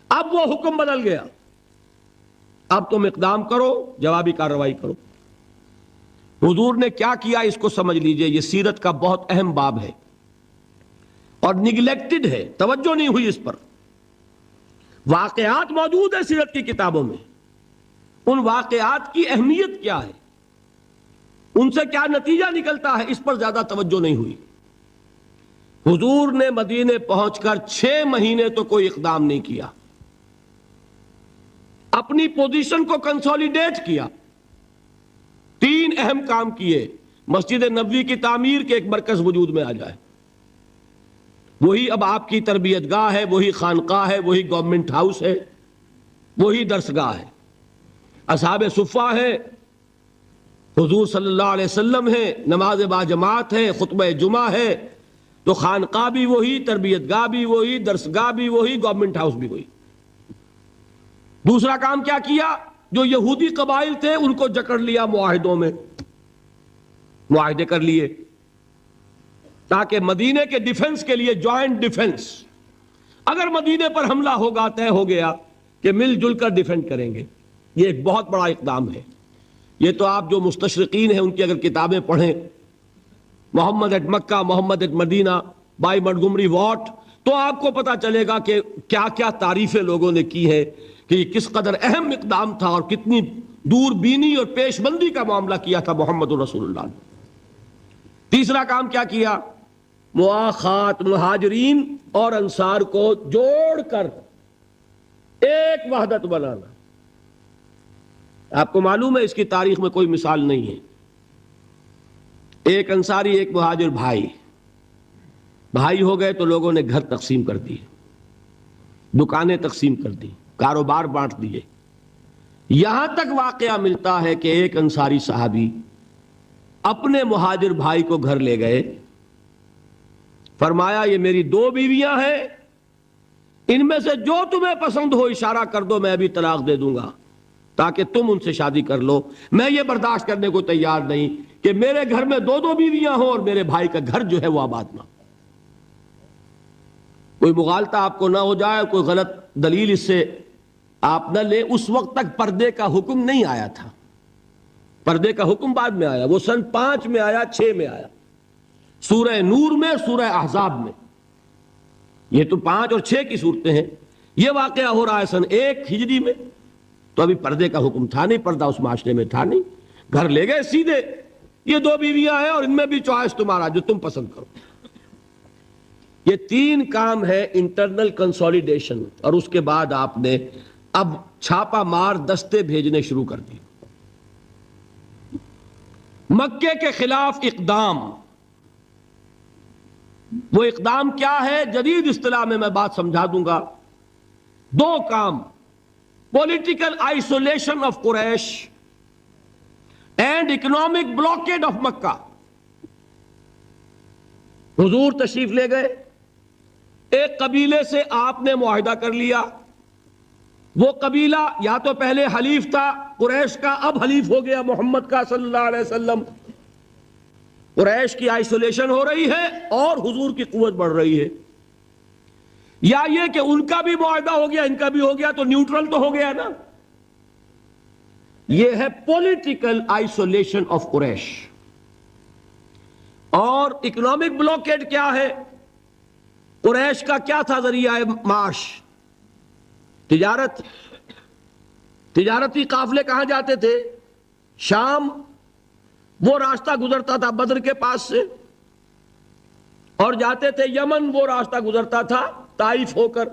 اب وہ حکم بدل گیا، اب تم اقدام کرو، جوابی کارروائی کرو۔ حضور نے کیا کیا اس کو سمجھ لیجئے، یہ سیرت کا بہت اہم باب ہے اور نگلیکٹڈ ہے، توجہ نہیں ہوئی اس پر۔ واقعات موجود ہیں سیرت کی کتابوں میں، ان واقعات کی اہمیت کیا ہے، ان سے کیا نتیجہ نکلتا ہے، اس پر زیادہ توجہ نہیں ہوئی۔ حضور نے مدینے پہنچ کر 6 مہینے تو کوئی اقدام نہیں کیا، اپنی پوزیشن کو کنسولیڈیٹ کیا۔ 3 اہم کام کیے۔ مسجد نبوی کی تعمیر کے ایک مرکز وجود میں آ جائے، وہی اب آپ کی تربیت گاہ ہے، وہی خانقاہ ہے، وہی گورنمنٹ ہاؤس ہے، وہی درسگاہ ہے، اصحاب صفہ ہے، حضور صلی اللہ علیہ وسلم ہے، نماز با جماعت ہے، خطبہ جمعہ ہے، تو خانقاہ بھی وہی، تربیت گاہ بھی وہی، درسگاہ بھی وہی، گورنمنٹ ہاؤس بھی وہی۔ دوسرا کام کیا کیا؟ جو یہودی قبائل تھے ان کو جکڑ لیا، معاہدوں میں معاہدے کر لیے، تاکہ مدینے کے ڈیفنس کے لیے جوائنٹ ڈیفنس، اگر مدینے پر حملہ ہوگا طے ہو گیا کہ مل جل کر ڈیفینڈ کریں گے۔ یہ ایک بہت بڑا اقدام ہے۔ یہ تو آپ جو مستشرقین ہیں ان کی اگر کتابیں پڑھیں، Muhammad at Mecca, Muhammad at Medina by Montgomery Watt, تو آپ کو پتا چلے گا کہ کیا کیا تعریفیں لوگوں نے کی ہے کہ یہ کس قدر اہم اقدام تھا اور کتنی دور بینی اور پیش بندی کا معاملہ کیا تھا محمد رسول اللہ نے۔ تیسرا کام کیا کیا؟ مواخات، مہاجرین اور انصار کو جوڑ کر ایک وحدت بنانا۔ آپ کو معلوم ہے اس کی تاریخ میں کوئی مثال نہیں ہے۔ ایک انصاری ایک مہاجر بھائی ہو گئے تو لوگوں نے گھر تقسیم کر دیے، دکانیں تقسیم کر دی، کاروبار بانٹ دیے۔ یہاں تک واقعہ ملتا ہے کہ ایک انصاری صحابی اپنے مہاجر بھائی کو گھر لے گئے، فرمایا یہ میری 2 بیویاں ہیں، ان میں سے جو تمہیں پسند ہو اشارہ کر دو، میں ابھی طلاق دے دوں گا تاکہ تم ان سے شادی کر لو۔ میں یہ برداشت کرنے کو تیار نہیں کہ میرے گھر میں 2 بیویاں ہوں اور میرے بھائی کا گھر جو ہے وہ آباد نہ ہو۔ کوئی مغالطہ آپ کو نہ ہو جائے، کوئی غلط دلیل اس سے آپ نہ لیں۔ اس وقت تک پردے کا حکم نہیں آیا تھا، پردے کا حکم بعد میں آیا، وہ سن 5 میں آیا، 6 میں آیا، سورہ نور میں، سورہ احزاب میں۔ یہ تو 5 اور 6 کی صورتیں ہیں۔ یہ واقعہ ہو رہا ہے سن 1 ہجری میں، تو ابھی پردے کا حکم تھا نہیں، پردہ اس معاشرے میں تھا نہیں۔ گھر لے گئے سیدھے، یہ 2 بیویاں ہیں اور ان میں بھی چوائس تمہارا، جو تم پسند کرو۔ یہ 3 کام ہے انٹرنل کنسولیڈیشن، اور اس کے بعد آپ نے اب چھاپا مار دستے بھیجنے شروع کر دی۔ مکے کے خلاف اقدام، وہ اقدام کیا ہے؟ جدید اصطلاح میں بات سمجھا دوں گا۔ 2 کام: political isolation of Quraysh and economic blockade of Mecca. حضور تشریف لے گئے، ایک قبیلے سے آپ نے معاہدہ کر لیا، وہ قبیلہ یا تو پہلے حلیف تھا قریش کا، اب حلیف ہو گیا محمد کا صلی اللہ علیہ وسلم۔ قریش کی آئسولیشن ہو رہی ہے اور حضور کی قوت بڑھ رہی ہے، یا یہ کہ ان کا بھی معاہدہ ہو گیا ان کا بھی ہو گیا، تو نیوٹرل تو ہو گیا نا۔ یہ ہے پولیٹیکل آئسولیشن آف قریش. اور اکنامک بلاکیڈ کیا ہے؟ قریش کا کیا تھا ذریعہ معاش؟ تجارت. تجارتی قافلے کہاں جاتے تھے؟ شام. وہ راستہ گزرتا تھا بدر کے پاس سے، اور جاتے تھے یمن. وہ راستہ گزرتا تھا طائف ہو کر.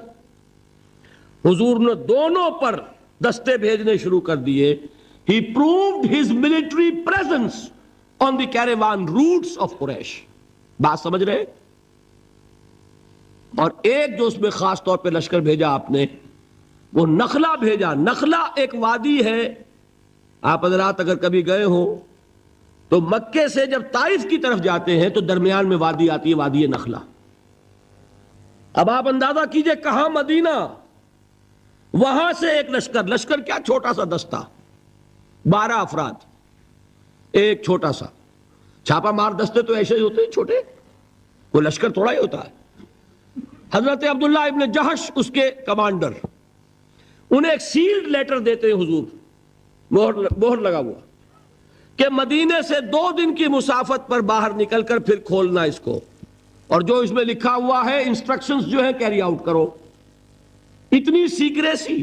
حضور نے دونوں پر دستے بھیجنے شروع کر دیے. He proved his military presence on the caravan routes of Quraysh. بات سمجھ رہے؟ اور ایک جو اس میں خاص طور پہ لشکر بھیجا آپ نے، وہ نخلا بھیجا. نخلا ایک وادی ہے، آپ حضرات اگر کبھی گئے ہو تو مکے سے جب طائف کی طرف جاتے ہیں تو درمیان میں وادی آتی ہے، وادی نخلا. اب آپ اندازہ کیجئے کہاں مدینہ، وہاں سے ایک لشکر. لشکر کیا، چھوٹا سا دستہ، 12 افراد، ایک چھوٹا سا. چھاپا مار دستے تو ایسے ہی ہوتے ہیں چھوٹے، وہ لشکر تھوڑا ہی ہوتا ہے. حضرت عبداللہ ابن جہش اس کے کمانڈر. انہیں ایک سیلڈ لیٹر دیتے ہیں حضور، مہر لگا ہوا، کہ مدینے سے 2 دن کی مسافت پر باہر نکل کر پھر کھولنا اس کو، اور جو اس میں لکھا ہوا ہے انسٹرکشنز جو ہے کیری آؤٹ کرو. اتنی سیکریسی.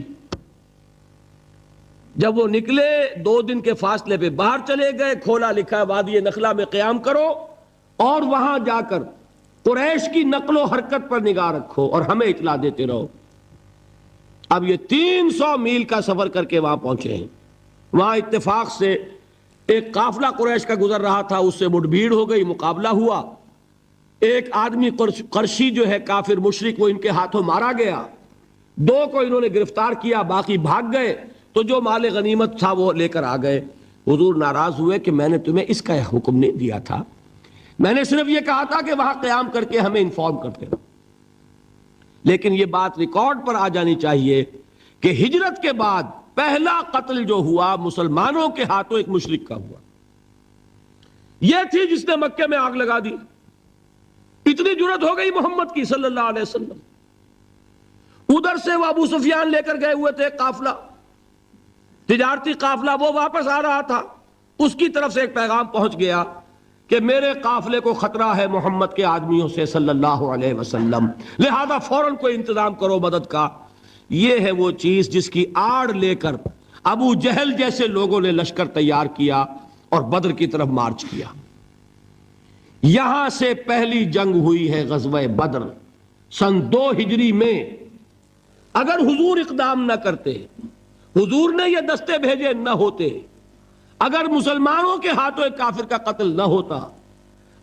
جب وہ نکلے 2 دن کے فاصلے پہ باہر چلے گئے، کھولا لکھا وادی نخلا میں قیام کرو، اور وہاں جا کر قریش کی نقل و حرکت پر نگاہ رکھو اور ہمیں اطلاع دیتے رہو. اب یہ 300 میل کا سفر کر کے وہاں پہنچے ہیں. وہاں اتفاق سے ایک قافلہ قریش کا گزر رہا تھا، اس سے مٹ بھیڑ ہو گئی، مقابلہ ہوا. ایک آدمی قرشی جو ہے کافر مشرک، وہ ان کے ہاتھوں مارا گیا. 2 کو انہوں نے گرفتار کیا، باقی بھاگ گئے. تو جو مال غنیمت تھا وہ لے کر آ گئے. حضور ناراض ہوئے کہ میں نے تمہیں اس کا حکم نہیں دیا تھا، میں نے صرف یہ کہا تھا کہ وہاں قیام کر کے ہمیں انفارم کرتے رہو. لیکن یہ بات ریکارڈ پر آ جانی چاہیے کہ ہجرت کے بعد پہلا قتل جو ہوا مسلمانوں کے ہاتھوں ایک مشرک کا ہوا. یہ تھی جس نے مکے میں آگ لگا دی. اتنی جرت ہو گئی محمد کی صلی اللہ علیہ وسلم. ادھر سے وہ ابو سفیان لے کر گئے ہوئے تھے قافلہ، تجارتی قافلہ، وہ واپس آ رہا تھا. اس کی طرف سے ایک پیغام پہنچ گیا کہ میرے قافلے کو خطرہ ہے محمد کے آدمیوں سے صلی اللہ علیہ وسلم، لہذا فوراً کوئی انتظام کرو مدد کا. یہ ہے وہ چیز جس کی آڑ لے کر ابو جہل جیسے لوگوں نے لشکر تیار کیا اور بدر کی طرف مارچ کیا. یہاں سے پہلی جنگ ہوئی ہے غزوہ بدر سن 2 ہجری میں. اگر حضور اقدام نہ کرتے، حضور نے یہ دستے بھیجے نہ ہوتے، اگر مسلمانوں کے ہاتھوں ایک کافر کا قتل نہ ہوتا،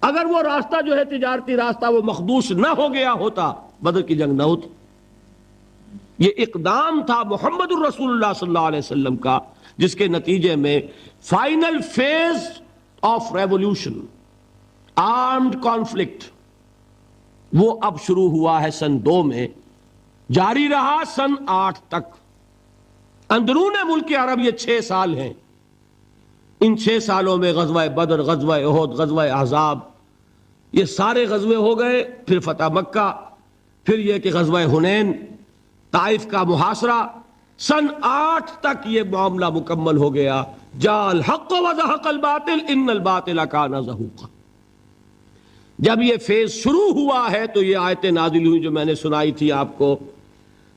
اگر وہ راستہ جو ہے تجارتی راستہ وہ مخدوش نہ ہو گیا ہوتا، بدر کی جنگ نہ ہوتی. یہ اقدام تھا محمد الرسول اللہ صلی اللہ علیہ وسلم کا، جس کے نتیجے میں final phase of revolution, armed conflict, وہ اب شروع ہوا ہے سن 2 میں، جاری رہا سن 8 تک. اندرون ملک عرب یہ 6 سال ہیں. ان 6 سالوں میں غزوہ بدر، غزوہ احد، غزوہ احزاب، یہ سارے غزوے ہو گئے. پھر فتح مکہ، پھر یہ کہ غزوہ حنین، طائف کا محاصرہ. سن 8 تک یہ معاملہ مکمل ہو گیا. جاء الحق وزهق الباطل ان الباطل کان زہوقا. جب یہ فیز شروع ہوا ہے تو یہ آیتیں نازل ہوئی جو میں نے سنائی تھی آپ کو.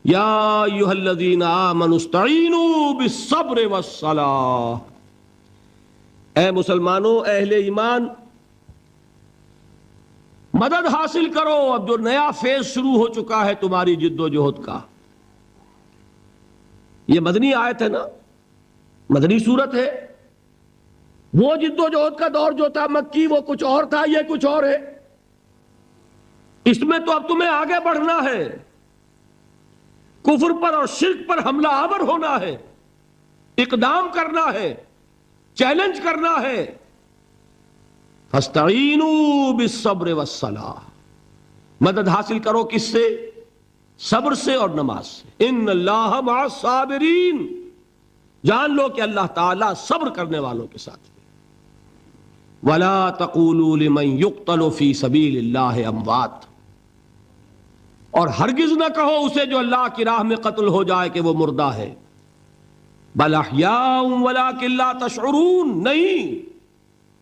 یا ایھا الذین آمنوا استعینوا بالصبر والصلاۃ. اے مسلمانوں، اہل ایمان، مدد حاصل کرو. اب جو نیا فیز شروع ہو چکا ہے تمہاری جد و جہد کا. یہ مدنی آیت ہے نا، مدنی صورت ہے. وہ جد و جہد کا دور جو تھا مکی، وہ کچھ اور تھا، یہ کچھ اور ہے. اس میں تو اب تمہیں آگے بڑھنا ہے، کفر پر اور شرک پر حملہ آور ہونا ہے، اقدام کرنا ہے، چیلنج کرنا ہے. فاستعینوا بالصبر والصلاۃ. مدد حاصل کرو کس سے؟ صبر سے اور نماز سے. ان اللہ مع الصابرین. جان لو کہ اللہ تعالیٰ صبر کرنے والوں کے ساتھ ہے. وَلَا تَقُولُوا لِمَنْ يُقْتَلُ فِي سَبِيلِ اللَّهِ أَمْوَاتٌ. اور ہرگز نہ کہو اسے جو اللہ کی راہ میں قتل ہو جائے کہ وہ مردہ ہے. بل احیاء ولکن لا تشعرون، نہیں،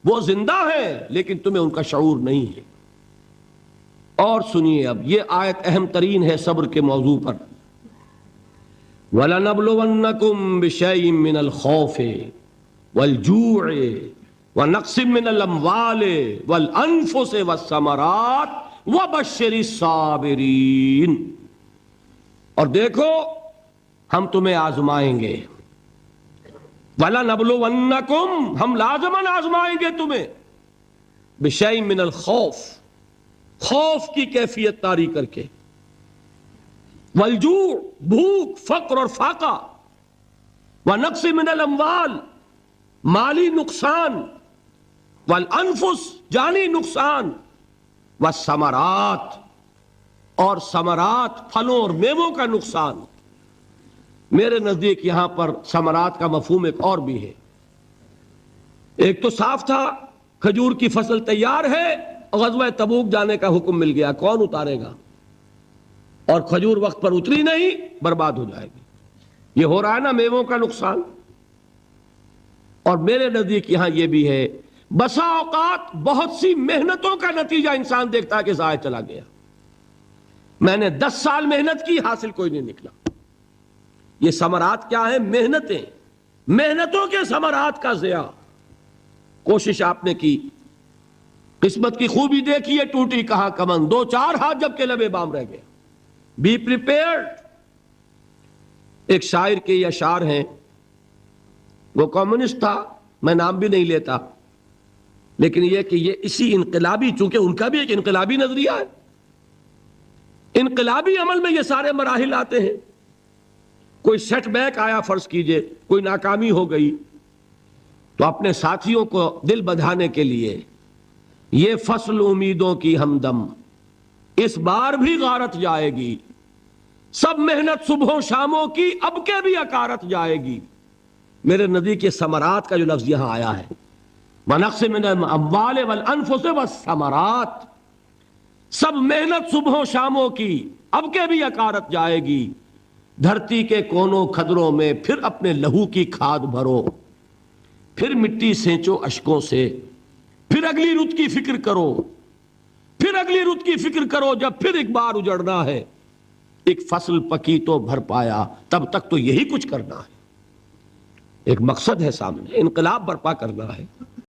وہ زندہ ہے لیکن تمہیں ان کا شعور نہیں ہے۔ اور سنیے اب یہ آیت اہم ترین ہے صبر کے موضوع پر۔ وَلَنَبْلُوَنَّكُمْ بِشَيْءٍ مِّنَ الْخَوْفِ وَالْجُوعِ وَنَقْصٍ مِّنَ الْأَمْوَالِ وَالْأَنفُسِ وَالثَّمَرَاتِ وَبَشِّرِ الصَّابِرِينَ، اور دیکھو ہم تمہیں آزمائیں گے، وَلَنَبْلُوَنَّكُمْ، ہم لازماً آزمائیں گے تمہیں، بِشَيْءٍ مِّنَ الْخَوْفِ، خوف کی کیفیت طاری کر کے، والجوع، بھوک، فقر اور فاقہ، ونقص من الاموال، مالی نقصان، والانفس، جانی نقصان، والثمرات، اور ثمرات، پھلوں اور میووں کا نقصان۔ میرے نزدیک یہاں پر ثمرات کا مفہوم ایک اور بھی ہے۔ ایک تو صاف تھا کھجور کی فصل تیار ہے، غزوہ تبوک جانے کا حکم مل گیا، کون اتارے گا؟ اور کھجور وقت پر اتری نہیں، برباد ہو جائے گی۔ یہ ہو رہا ہے نا میووں کا نقصان۔ اور میرے نزدیک یہاں یہ بھی ہے، بسا اوقات بہت سی محنتوں کا نتیجہ انسان دیکھتا ہے کہ ضائع چلا گیا، میں نے 10 سال محنت کی، حاصل کوئی نہیں نکلا۔ یہ ثمرات کیا ہیں؟ محنتیں، محنتوں کے ثمرات کا ضیاع۔ کوشش آپ نے کی، قسمت کی خوبی دیکھیے، ٹوٹی کہاں کمن، 2-4 ہاتھ جب کے لبے بام رہ گئے۔ Be prepared. ایک شاعر کے یہ اشعار ہیں، وہ کمیونسٹ تھا، میں نام بھی نہیں لیتا، لیکن یہ کہ یہ اسی انقلابی، چونکہ ان کا بھی ایک انقلابی نظریہ ہے، انقلابی عمل میں یہ سارے مراحل آتے ہیں۔ کوئی سیٹ بیک آیا فرض کیجئے، کوئی ناکامی ہو گئی، تو اپنے ساتھیوں کو دل بدھانے کے لیے یہ فصل امیدوں کی ہمدم اس بار بھی غارت جائے گی، سب محنت صبحوں شاموں کی اب کے بھی اکارت جائے گی۔ میرے نزدیک یہ ثمرات کا جو لفظ یہاں آیا ہے، وَنَقْصٍ مِّنَ الْأَمْوَالِ وَالْأَنفُسِ وَالثَّمَرَاتِ، سب محنت صبحوں شاموں کی اب کے بھی اکارت جائے گی۔ دھرتی کے کونوں کھدروں میں پھر اپنے لہو کی کھاد بھرو، پھر مٹی سینچو اشکوں سے، پھر اگلی رت کی فکر کرو، پھر اگلی رت کی فکر کرو، جب پھر ایک بار اجڑنا ہے، ایک فصل پکی تو بھر پایا، تب تک تو یہی کچھ کرنا ہے۔ ایک مقصد ہے سامنے، انقلاب برپا کرنا ہے۔